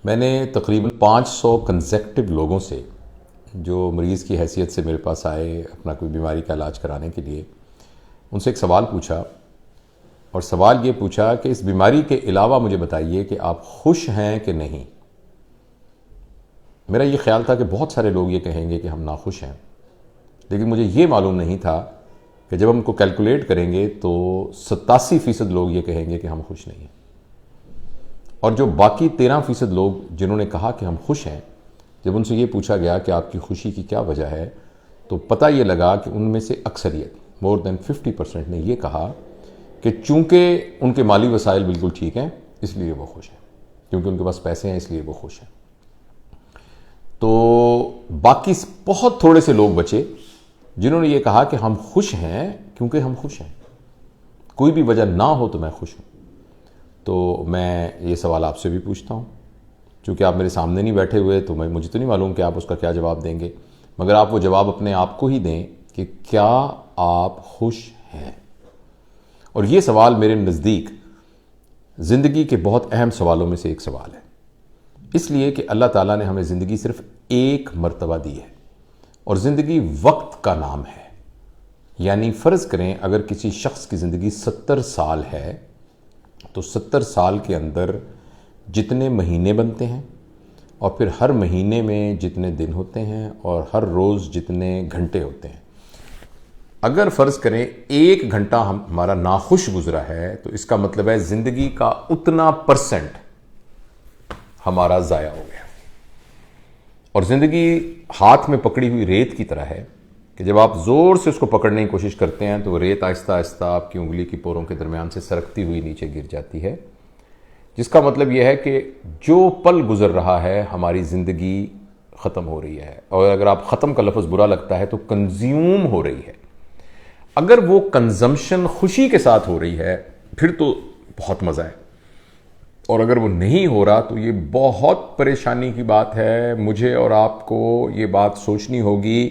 میں نے تقریباً 500 کنزیکٹو لوگوں سے جو مریض کی حیثیت سے میرے پاس آئے اپنا کوئی بیماری کا علاج کرانے کے لیے، ان سے ایک سوال پوچھا، اور سوال یہ پوچھا کہ اس بیماری کے علاوہ مجھے بتائیے کہ آپ خوش ہیں کہ نہیں۔ میرا یہ خیال تھا کہ بہت سارے لوگ یہ کہیں گے کہ ہم ناخوش ہیں، لیکن مجھے یہ معلوم نہیں تھا کہ جب ہم کو کیلکولیٹ کریں گے تو 87% لوگ یہ کہیں گے کہ ہم خوش نہیں ہیں، اور جو باقی 13% لوگ جنہوں نے کہا کہ ہم خوش ہیں، جب ان سے یہ پوچھا گیا کہ آپ کی خوشی کی کیا وجہ ہے، تو پتہ یہ لگا کہ ان میں سے اکثریت مور دین 50% نے یہ کہا کہ چونکہ ان کے مالی وسائل بالکل ٹھیک ہیں اس لیے وہ خوش ہیں، کیونکہ ان کے پاس پیسے ہیں اس لیے وہ خوش ہیں۔ تو باقی بہت تھوڑے سے لوگ بچے جنہوں نے یہ کہا کہ ہم خوش ہیں کیونکہ ہم خوش ہیں، کوئی بھی وجہ نہ ہو تو میں خوش ہوں۔ تو میں یہ سوال آپ سے بھی پوچھتا ہوں، چونکہ آپ میرے سامنے نہیں بیٹھے ہوئے تو مجھے تو نہیں معلوم کہ آپ اس کا کیا جواب دیں گے، مگر آپ وہ جواب اپنے آپ کو ہی دیں کہ کیا آپ خوش ہیں۔ اور یہ سوال میرے نزدیک زندگی کے بہت اہم سوالوں میں سے ایک سوال ہے، اس لیے کہ اللہ تعالیٰ نے ہمیں زندگی صرف ایک مرتبہ دی ہے، اور زندگی وقت کا نام ہے۔ یعنی فرض کریں اگر کسی شخص کی زندگی 70 سال ہے تو 70 سال کے اندر جتنے مہینے بنتے ہیں، اور پھر ہر مہینے میں جتنے دن ہوتے ہیں، اور ہر روز جتنے گھنٹے ہوتے ہیں، اگر فرض کریں 1 گھنٹہ ہمارا ناخوش گزرا ہے تو اس کا مطلب ہے زندگی کا اتنا % ہمارا ضائع ہو گیا۔ اور زندگی ہاتھ میں پکڑی ہوئی ریت کی طرح ہے کہ جب آپ زور سے اس کو پکڑنے کی کوشش کرتے ہیں تو وہ ریت آہستہ آہستہ آپ کی انگلی کی پوروں کے درمیان سے سرکتی ہوئی نیچے گر جاتی ہے، جس کا مطلب یہ ہے کہ جو پل گزر رہا ہے ہماری زندگی ختم ہو رہی ہے، اور اگر آپ ختم کا لفظ برا لگتا ہے تو کنزیوم ہو رہی ہے۔ اگر وہ کنزمپشن خوشی کے ساتھ ہو رہی ہے پھر تو بہت مزہ ہے، اور اگر وہ نہیں ہو رہا تو یہ بہت پریشانی کی بات ہے۔ مجھے اور آپ کو یہ بات سوچنی ہوگی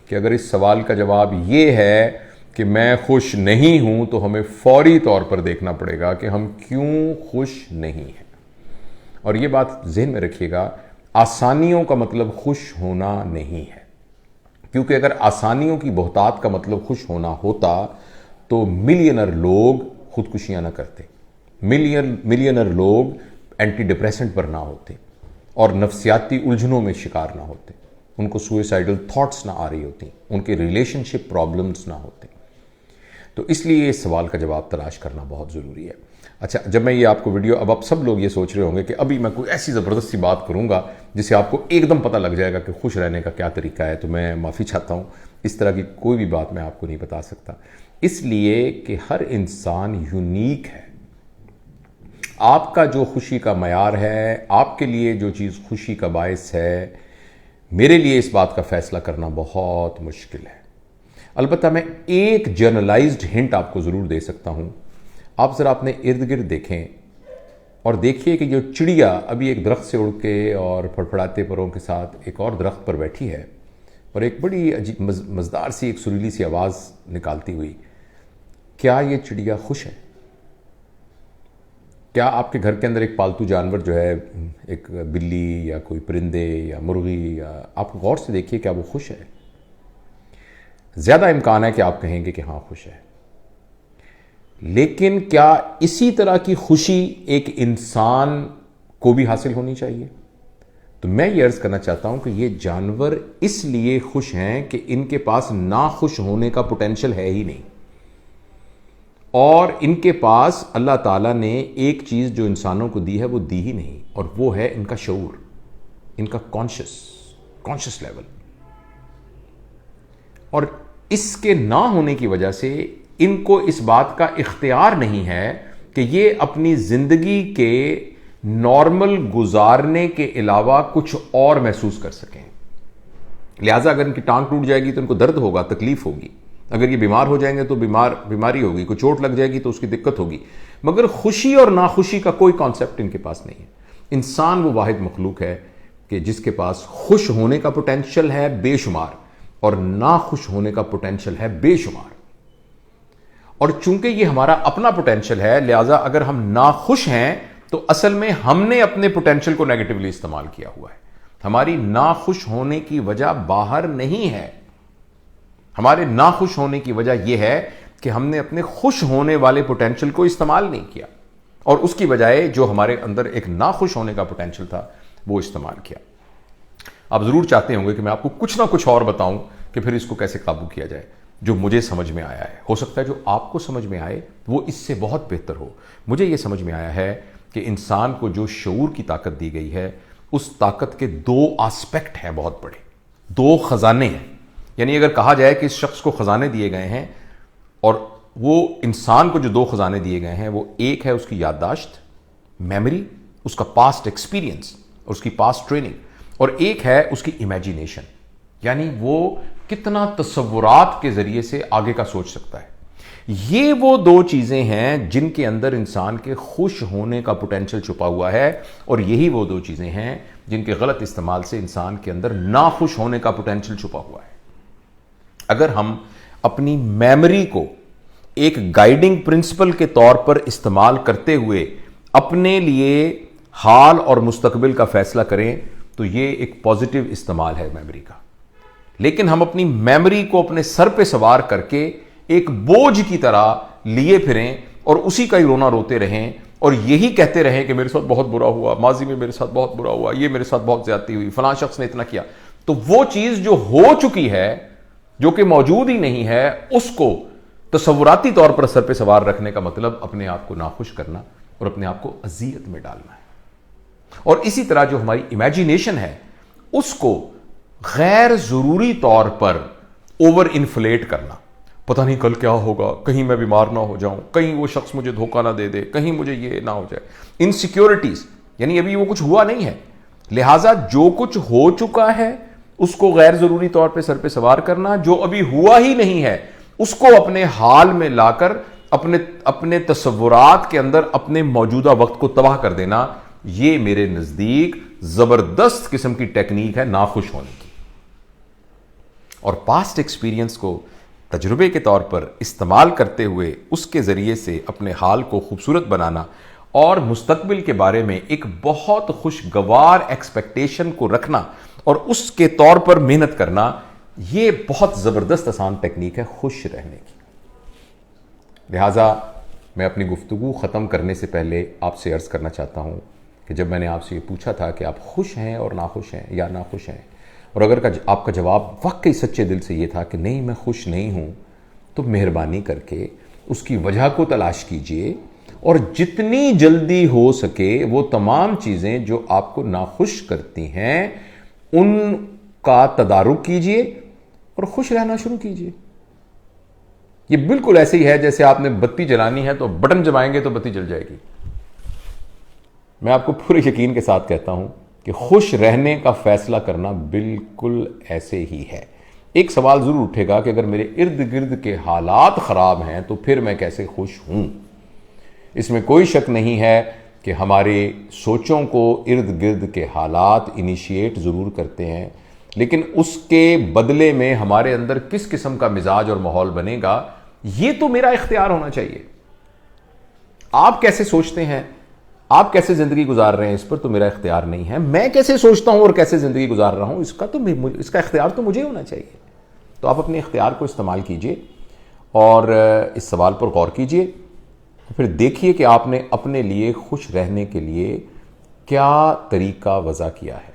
کہ اگر اس سوال کا جواب یہ ہے کہ میں خوش نہیں ہوں تو ہمیں فوری طور پر دیکھنا پڑے گا کہ ہم کیوں خوش نہیں ہیں۔ اور یہ بات ذہن میں رکھیے گا، آسانیوں کا مطلب خوش ہونا نہیں ہے، کیونکہ اگر آسانیوں کی بہتات کا مطلب خوش ہونا ہوتا تو ملینر لوگ خودکشیاں نہ کرتے، ملینر لوگ اینٹی ڈپریسنٹ پر نہ ہوتے، اور نفسیاتی الجھنوں میں شکار نہ ہوتے، ان کو سوئسائڈل تھاٹس نہ آ رہی ہوتی، ان کے ریلیشن شپ پرابلمز نہ ہوتے۔ تو اس لیے اس سوال کا جواب تلاش کرنا بہت ضروری ہے۔ اچھا، جب میں یہ آپ کو ویڈیو، اب آپ سب لوگ یہ سوچ رہے ہوں گے کہ ابھی میں کوئی ایسی زبردست سی بات کروں گا جس سے آپ کو ایک دم پتہ لگ جائے گا کہ خوش رہنے کا کیا طریقہ ہے، تو میں معافی چاہتا ہوں، اس طرح کی کوئی بھی بات میں آپ کو نہیں بتا سکتا، اس لیے کہ ہر انسان یونیک ہے۔ آپ کا جو خوشی کا معیار ہے، آپ کے لیے جو چیز خوشی کا باعث ہے، میرے لیے اس بات کا فیصلہ کرنا بہت مشکل ہے۔ البتہ میں ایک جنرلائزڈ ہنٹ آپ کو ضرور دے سکتا ہوں۔ آپ ذرا اپنے ارد گرد دیکھیں اور دیکھیے کہ جو چڑیا ابھی ایک درخت سے اڑ کے اور پھڑپھڑاتے پروں کے ساتھ ایک اور درخت پر بیٹھی ہے اور ایک بڑی عجیب مزدار سی ایک سریلی سی آواز نکالتی ہوئی، کیا یہ چڑیا خوش ہے؟ کیا آپ کے گھر کے اندر ایک پالتو جانور جو ہے، ایک بلی یا کوئی پرندے یا مرغی، یا آپ غور سے دیکھیے کیا وہ خوش ہے؟ زیادہ امکان ہے کہ آپ کہیں گے کہ ہاں خوش ہے۔ لیکن کیا اسی طرح کی خوشی ایک انسان کو بھی حاصل ہونی چاہیے؟ تو میں یہ عرض کرنا چاہتا ہوں کہ یہ جانور اس لیے خوش ہیں کہ ان کے پاس ناخوش ہونے کا پوٹینشل ہے ہی نہیں، اور ان کے پاس اللہ تعالیٰ نے ایک چیز جو انسانوں کو دی ہے وہ دی ہی نہیں، اور وہ ہے ان کا شعور، ان کا کانشس لیول۔ اور اس کے نہ ہونے کی وجہ سے ان کو اس بات کا اختیار نہیں ہے کہ یہ اپنی زندگی کے نارمل گزارنے کے علاوہ کچھ اور محسوس کر سکیں۔ لہٰذا اگر ان کی ٹانگ ٹوٹ جائے گی تو ان کو درد ہوگا، تکلیف ہوگی، اگر یہ بیمار ہو جائیں گے تو بیماری ہوگی، کوئی چوٹ لگ جائے گی تو اس کی دقت ہوگی، مگر خوشی اور ناخوشی کا کوئی کانسیپٹ ان کے پاس نہیں ہے۔ انسان وہ واحد مخلوق ہے کہ جس کے پاس خوش ہونے کا پوٹینشل ہے بے شمار، اور ناخوش ہونے کا پوٹینشل ہے بے شمار۔ اور چونکہ یہ ہمارا اپنا پوٹینشل ہے، لہٰذا اگر ہم ناخوش ہیں تو اصل میں ہم نے اپنے پوٹینشل کو نیگیٹولی استعمال کیا ہوا ہے. ہماری ناخوش ہونے کی وجہ باہر نہیں ہے. ہمارے ناخوش ہونے کی وجہ یہ ہے کہ ہم نے اپنے خوش ہونے والے پوٹینشل کو استعمال نہیں کیا, اور اس کی بجائے جو ہمارے اندر ایک ناخوش ہونے کا پوٹینشل تھا وہ استعمال کیا. آپ ضرور چاہتے ہوں گے کہ میں آپ کو کچھ نہ کچھ اور بتاؤں کہ پھر اس کو کیسے قابو کیا جائے. جو مجھے سمجھ میں آیا ہے, ہو سکتا ہے جو آپ کو سمجھ میں آئے وہ اس سے بہت بہتر ہو. مجھے یہ سمجھ میں آیا ہے کہ انسان کو جو شعور کی طاقت دی گئی ہے, اس طاقت کے دو آسپیکٹ ہیں بہت بڑے, دو خزانے ہیں. یعنی اگر کہا جائے کہ اس شخص کو خزانے دیے گئے ہیں, اور وہ انسان کو جو دو خزانے دیے گئے ہیں, وہ ایک ہے اس کی یادداشت, میموری, اس کا پاسٹ ایکسپیرینس اور اس کی پاسٹ ٹریننگ, اور ایک ہے اس کی امیجینیشن, یعنی وہ کتنا تصورات کے ذریعے سے آگے کا سوچ سکتا ہے. یہ وہ دو چیزیں ہیں جن کے اندر انسان کے خوش ہونے کا پوٹینشل چھپا ہوا ہے, اور یہی وہ دو چیزیں ہیں جن کے غلط استعمال سے انسان کے اندر ناخوش ہونے کا پوٹینشل چھپا ہوا ہے. اگر ہم اپنی میموری کو ایک گائیڈنگ پرنسپل کے طور پر استعمال کرتے ہوئے اپنے لیے حال اور مستقبل کا فیصلہ کریں تو یہ ایک پازیٹیو استعمال ہے میموری کا. لیکن ہم اپنی میموری کو اپنے سر پہ سوار کر کے ایک بوجھ کی طرح لیے پھریں اور اسی کا ہی رونا روتے رہیں, اور یہی کہتے رہیں کہ میرے ساتھ بہت برا ہوا, ماضی میں میرے ساتھ بہت برا ہوا, یہ میرے ساتھ بہت زیادتی ہوئی, فلاں شخص نے اتنا کیا. تو وہ چیز جو ہو چکی ہے, جو کہ موجود ہی نہیں ہے, اس کو تصوراتی طور پر سر پہ سوار رکھنے کا مطلب اپنے آپ کو ناخوش کرنا اور اپنے آپ کو اذیت میں ڈالنا ہے. اور اسی طرح جو ہماری امیجینیشن ہے, اس کو غیر ضروری طور پر اوور انفلیٹ کرنا. پتہ نہیں کل کیا ہوگا, کہیں میں بیمار نہ ہو جاؤں, کہیں وہ شخص مجھے دھوکہ نہ دے دے, کہیں مجھے یہ نہ ہو جائے. انسیکیورٹیز, یعنی ابھی وہ کچھ ہوا نہیں ہے, لہٰذا جو کچھ ہو چکا ہے اس کو غیر ضروری طور پہ سر پہ سوار کرنا, جو ابھی ہوا ہی نہیں ہے اس کو اپنے حال میں لا کر اپنے تصورات کے اندر اپنے موجودہ وقت کو تباہ کر دینا, یہ میرے نزدیک زبردست قسم کی ٹیکنیک ہے ناخوش ہونے کی. اور پاسٹ ایکسپیرینس کو تجربے کے طور پر استعمال کرتے ہوئے اس کے ذریعے سے اپنے حال کو خوبصورت بنانا اور مستقبل کے بارے میں ایک بہت خوشگوار ایکسپیکٹیشن کو رکھنا اور اس کے طور پر محنت کرنا, یہ بہت زبردست آسان ٹیکنیک ہے خوش رہنے کی. لہٰذا میں اپنی گفتگو ختم کرنے سے پہلے آپ سے عرض کرنا چاہتا ہوں کہ جب میں نے آپ سے یہ پوچھا تھا کہ آپ خوش ہیں اور ناخوش ہیں یا ناخوش ہیں, اور اگر آپ کا جواب واقعی سچے دل سے یہ تھا کہ نہیں میں خوش نہیں ہوں, تو مہربانی کر کے اس کی وجہ کو تلاش کیجئے, اور جتنی جلدی ہو سکے وہ تمام چیزیں جو آپ کو ناخوش کرتی ہیں ان کا تدارک کیجئے اور خوش رہنا شروع کیجئے. یہ بالکل ایسے ہی ہے جیسے آپ نے بتی جلانی ہے تو بٹن دبائیں گے تو بتی جل جائے گی. میں آپ کو پورے یقین کے ساتھ کہتا ہوں کہ خوش رہنے کا فیصلہ کرنا بالکل ایسے ہی ہے. ایک سوال ضرور اٹھے گا کہ اگر میرے ارد گرد کے حالات خراب ہیں تو پھر میں کیسے خوش ہوں. اس میں کوئی شک نہیں ہے کہ ہمارے سوچوں کو ارد گرد کے حالات انیشیٹ ضرور کرتے ہیں, لیکن اس کے بدلے میں ہمارے اندر کس قسم کا مزاج اور ماحول بنے گا یہ تو میرا اختیار ہونا چاہیے. آپ کیسے سوچتے ہیں, آپ کیسے زندگی گزار رہے ہیں, اس پر تو میرا اختیار نہیں ہے. میں کیسے سوچتا ہوں اور کیسے زندگی گزار رہا ہوں اس کا اختیار تو مجھے ہونا چاہیے. تو آپ اپنے اختیار کو استعمال کیجئے اور اس سوال پر غور کیجئے, پھر دیکھیے کہ آپ نے اپنے لیے خوش رہنے کے لیے کیا طریقہ وضع کیا ہے.